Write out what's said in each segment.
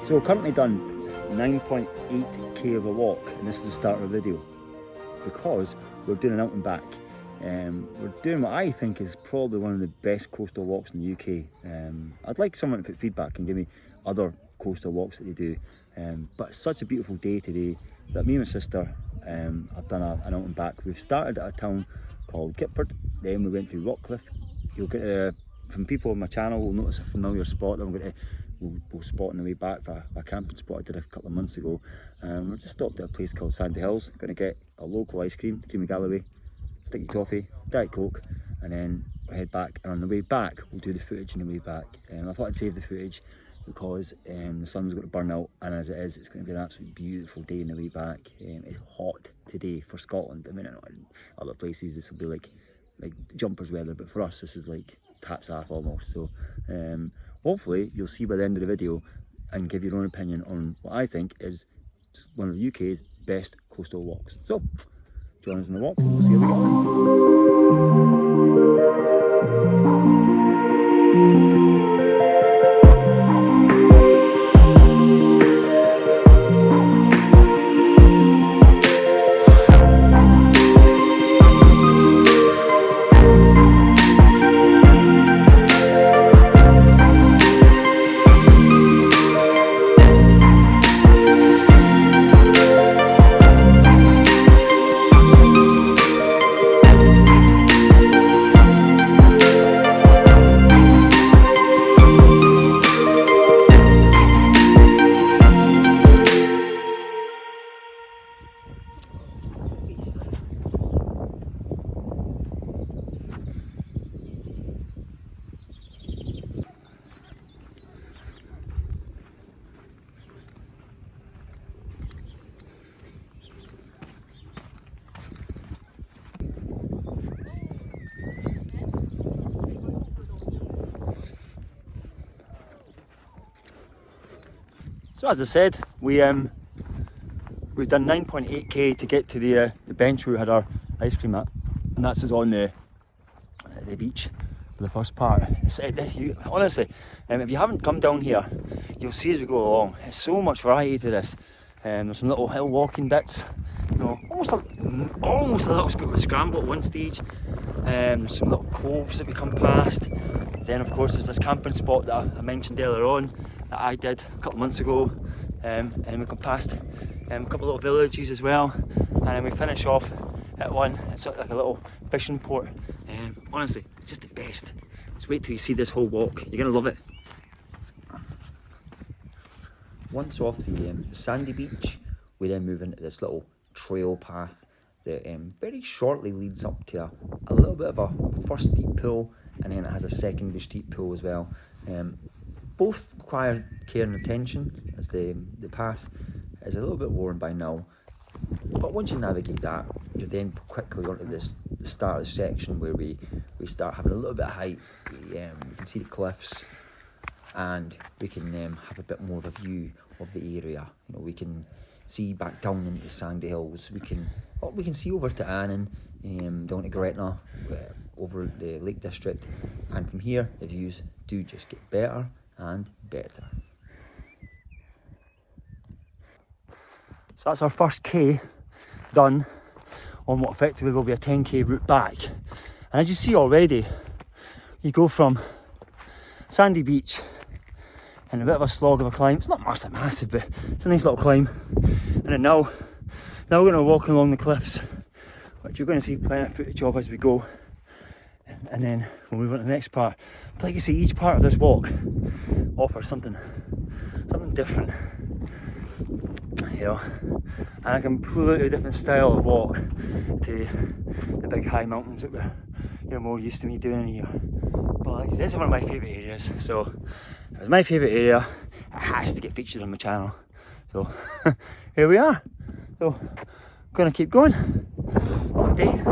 So currently done 9.8k of a walk, and this is the start of a video because we're doing an out and back. We're doing what I think is probably one of the best coastal walks in the UK. I'd like someone to put feedback and give me other coastal walks that they do. But it's such a beautiful day today that me and my sister have done an out and back. We've started at a town called Kippford, then we went through Rockcliffe. You'll get from people on my channel will notice a familiar spot that we'll spot on the way back for a camping spot I did a couple of months ago. We just stopped at a place called Sandyhills. Going to get a local ice cream, creamy Galloway, sticky toffee, Diet Coke, and then we'll head back. And on the way back, we'll do the footage on the way back. I thought I'd save the footage because the sun's going to burn out, and as it is, it's going to be an absolutely beautiful day on the way back. It's hot today for Scotland. I mean, I know in other places this will be like jumpers weather, but for us this is like taps off almost. So hopefully you'll see by the end of the video and give your own opinion on what I think is one of the UK's best coastal walks. So join us in the walk, we'll see how we go. So as I said, we've done 9.8k to get to the bench where we had our ice cream at, and that's us on the beach for the first part. Honestly, if you haven't come down here, you'll see as we go along. It's so much variety to this. There's some little hill walking bits, you know, almost a little scramble at one stage. There's some little coves that we come past. Then of course there's this camping spot that I mentioned earlier on that I did a couple of months ago, and then we come past a couple of little villages as well, and then we finish off at one. It's sort of like a little fishing port. Honestly, it's just the best. Just wait till you see this whole walk, you're gonna love it. Once off the sandy beach, we then move into this little trail path that very shortly leads up to a little bit of a first steep pool, and then it has a secondary steep pool as well. Both require care and attention, as the path is a little bit worn by now. But once you navigate that, you're then quickly onto the start of the section where we start having a little bit of height. We can see the cliffs, and we can have a bit more of a view of the area. You know, we can see back down into Sandyhills. We can see over to Annan, down to Gretna, over the Lake District, and from here the views do just get better and better. So that's our first K done on what effectively will be a 10k route back. And as you see already, you go from sandy beach and a bit of a slog of a climb. It's not massive, but it's a nice little climb. And then now we're going to walk along the cliffs, which you're going to see plenty of footage of as we go. And then we'll move on to the next part. But like I say, each part of this walk offers something different, you know, and I can pull out a different style of walk to the big high mountains that we're more used to me doing here. But like, this is one of my favourite areas, so if it's my favourite area, it has to get featured on my channel. So here we are. So gonna keep going. What a day.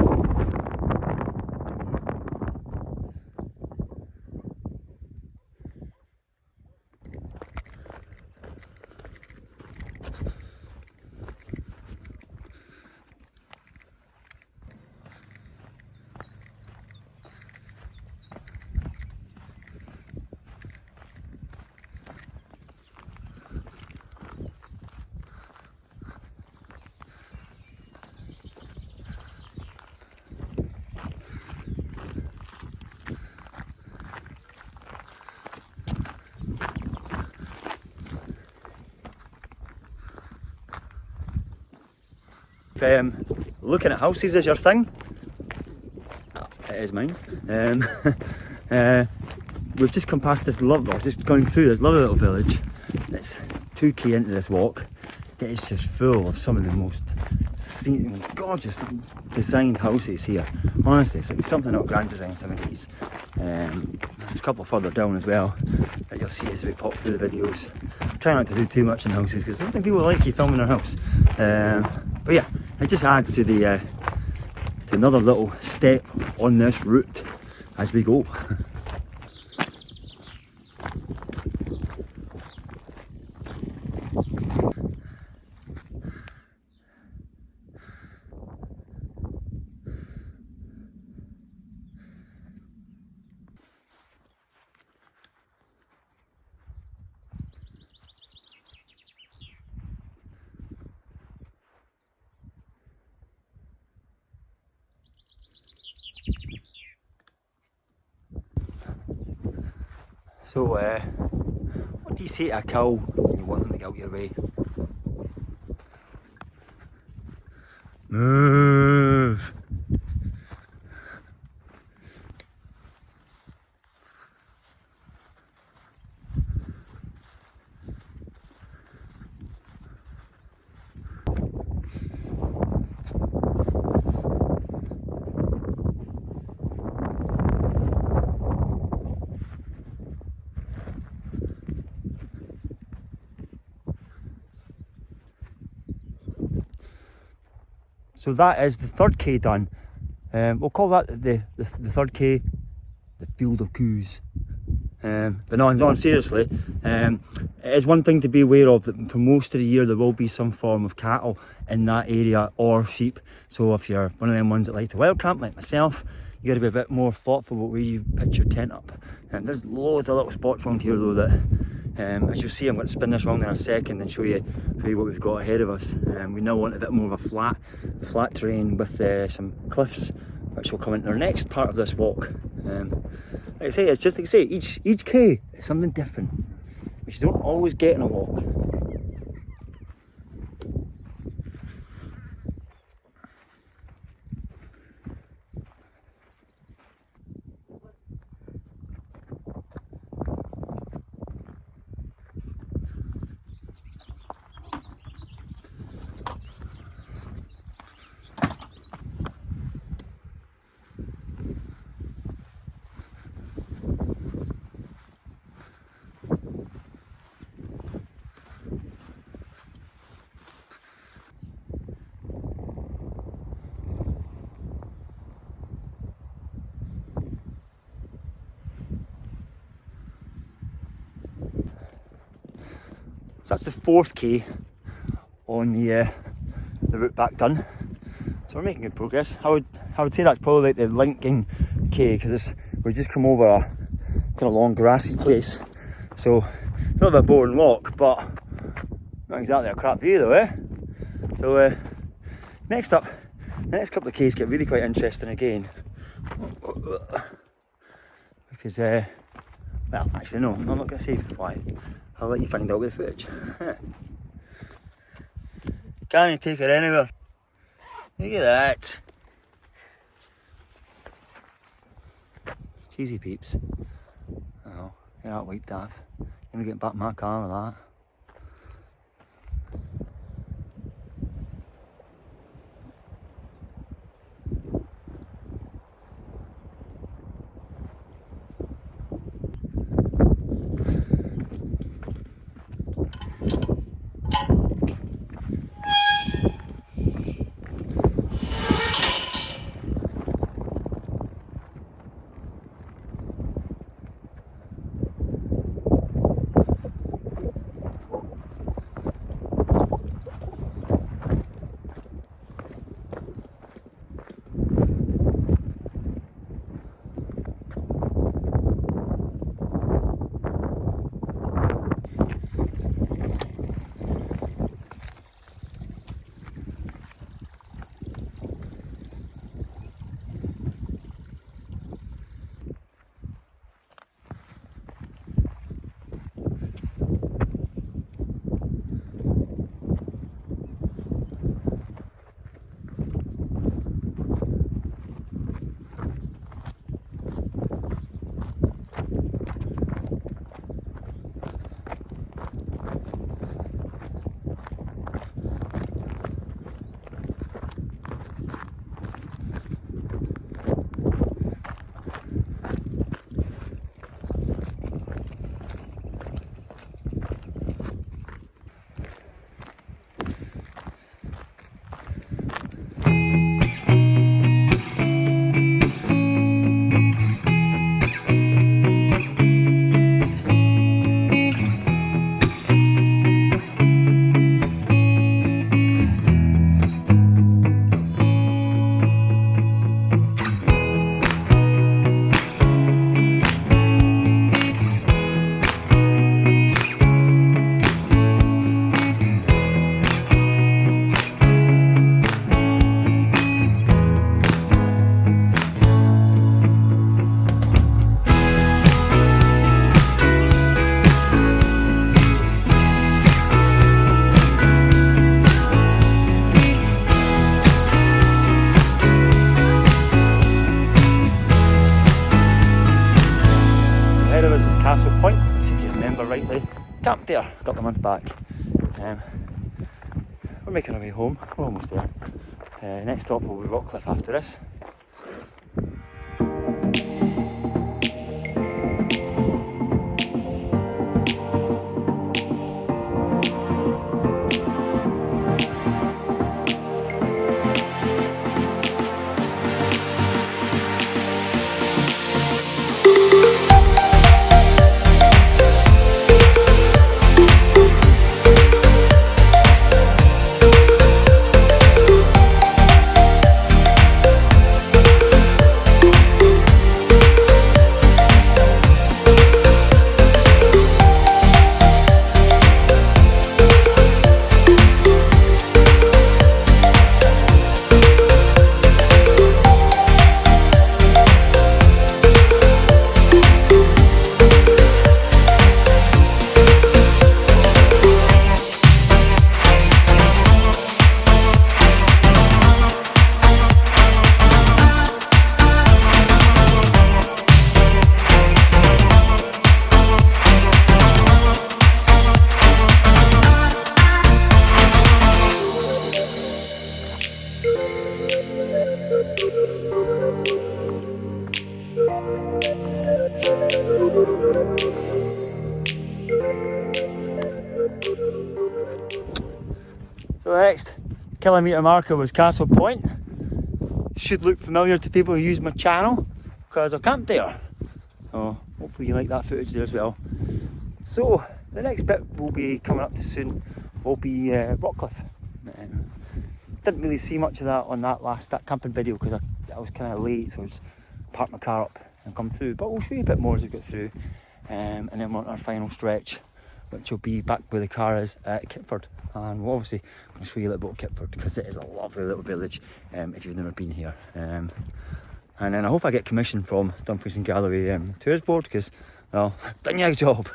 If looking at houses is your thing, it is mine. We've just come past this lovely, just going through this lovely little village. It's 2k into this walk. It is just full of some of the most gorgeous designed houses here. Honestly, it's like something of grand design, some of these. There's a couple further down as well that you'll see as we pop through the videos. Try not to do too much in houses because I don't think people like you filming their house. But yeah, it just adds to the to another little step on this route as we go. So, what do you say to a cow when you want them to get out your way? Move! So that is the third K done. We'll call that the third K, the field of coos. But no, seriously, it is one thing to be aware of that for most of the year there will be some form of cattle in that area or sheep. So if you're one of them ones that like to wild camp like myself, you got to be a bit more thoughtful about where you pitch your tent up. There's loads of little spots around here though that, as you'll see, I'm going to spin this round in a second and show you what we've got ahead of us. We now want a bit more of a flat terrain with some cliffs, which will come into our next part of this walk. Like I say, it's just like I say, each K is something different, which you don't always get in a walk. So that's the fourth K on the route back done. So we're making good progress. I would say that's probably like the linking K because we've just come over a kind of long grassy place. So it's not a boring walk, but not exactly a crap view though, eh? So next up, the next couple of Ks get really quite interesting again. Because, well, actually no, I'm not going to say why. I'll let you find out with the footage. Can't take it anywhere. Look at that. It's easy, peeps. Oh, you're not wiped off. You're gonna get back in my car with that. Point, which if you remember rightly, camped there a couple of months back. We're making our way home, we're almost there. Next stop will be Rockcliffe after this. So the next kilometre marker was Castle Point. Should look familiar to people who use my channel because I camped there. So hopefully you like that footage there as well. So the next bit will be coming up to soon will be Rockcliffe. Didn't really see much of that on that camping video because I was kind of late, so I just parked my car up and come through. But we'll show you a bit more as we get through, and then we're on our final stretch, which will be back where the car is at Kippford. And we'll obviously going to show you a little bit of Kippford because it is a lovely little village if you've never been here. And then I hope I get commission from Dumfries and Galloway Tours Board because, well, done your job.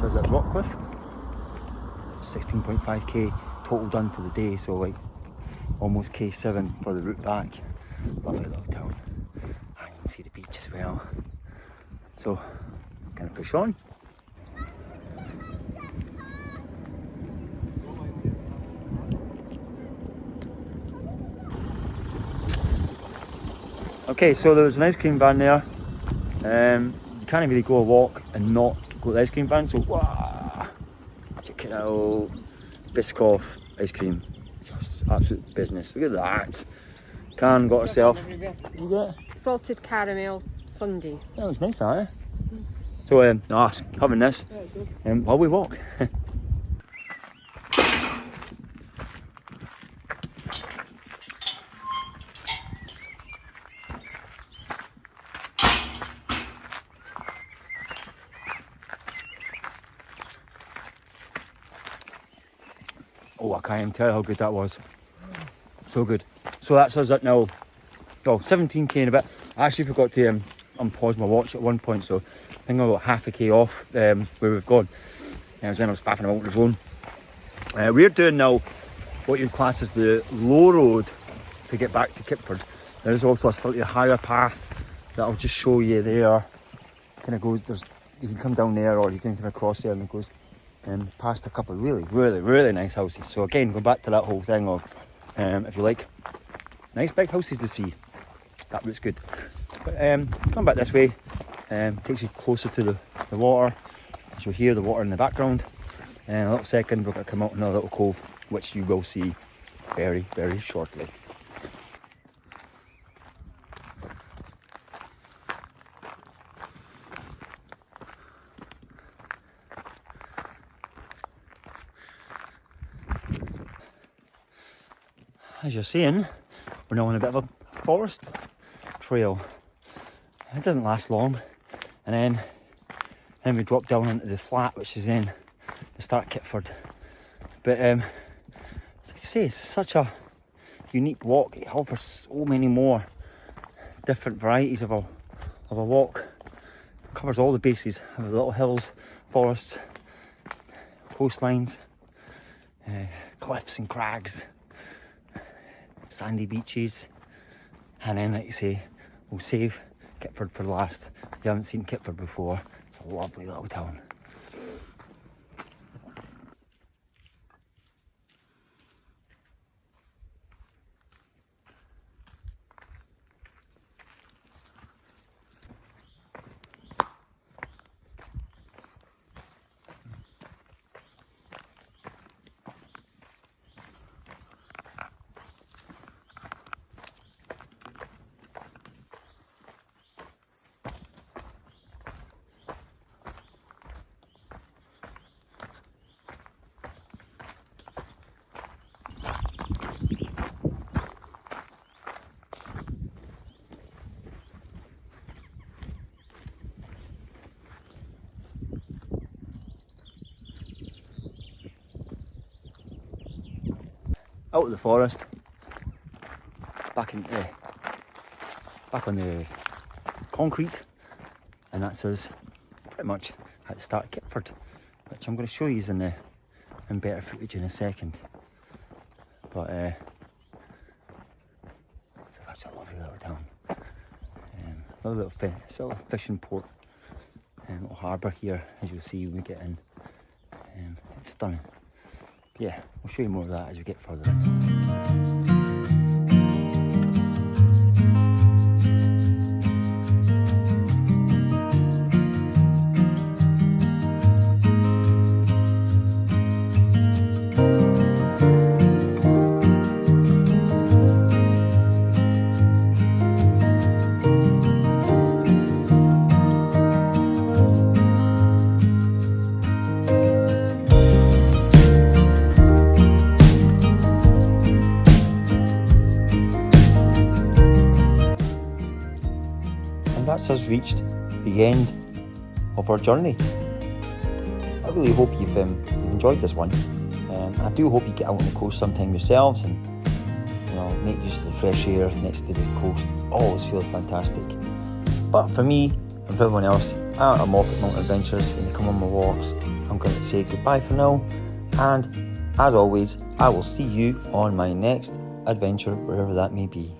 Is at Rockcliffe, 16.5k total done for the day, so like almost K7 for the route back. Lovely little town, and you can see the beach as well. So kind of push on. Okay, so there was an ice cream van there. You can't really go a walk and not go to the ice cream van, so wow, check it out. Biscoff ice cream, just absolute business. Look at that. Can got herself. What did you get? Salted caramel sundae. That was nice, that, eh? So no, having this while we walk. Oh, I can't even tell how good that was. So good. So that's us at now, well, 17k in a bit. I actually forgot to unpause my watch at one point, so I think I got half a k off where we've gone. It was when I was faffing about on the drone. We're doing now what you'd class as the low road to get back to Kippford. There's also a slightly higher path that I'll just show you there. Kind of goes, you can come down there or you can come across there, and it goes past a couple of really nice houses. So again, go back to that whole thing of if you like nice big houses to see, that route's good. But come back this way, takes you closer to the water, as you'll hear the water in the background. And in a little second we're going to come out another little cove which you will see very, very shortly. As you're seeing, we're now on a bit of a forest trail. It doesn't last long, and then we drop down into the flat, which is in the start Kippford. But like I say, it's such a unique walk. It offers so many more different varieties of a walk. It covers all the bases of the little hills, forests, coastlines, cliffs and crags, sandy beaches, and then, like I say, we'll save Kippford for last. If you haven't seen Kippford before, it's a lovely little town. Out of the forest, back on the concrete, and that's us pretty much at the start of Kippford, which I'm going to show you in better footage in a second. But it's such a lovely little town. Little fishing port, little harbour here, as you'll see when we get in. It's stunning. Yeah, we'll show you more of that as we get further in. That's us reached the end of our journey. I really hope you've enjoyed this one. I do hope you get out on the coast sometime yourselves and make use of the fresh air next to the coast. It always feels fantastic. But for me and for everyone else, I'm off at Mountain Adventures when they come on my walks. I'm going to say goodbye for now, and as always, I will see you on my next adventure, wherever that may be.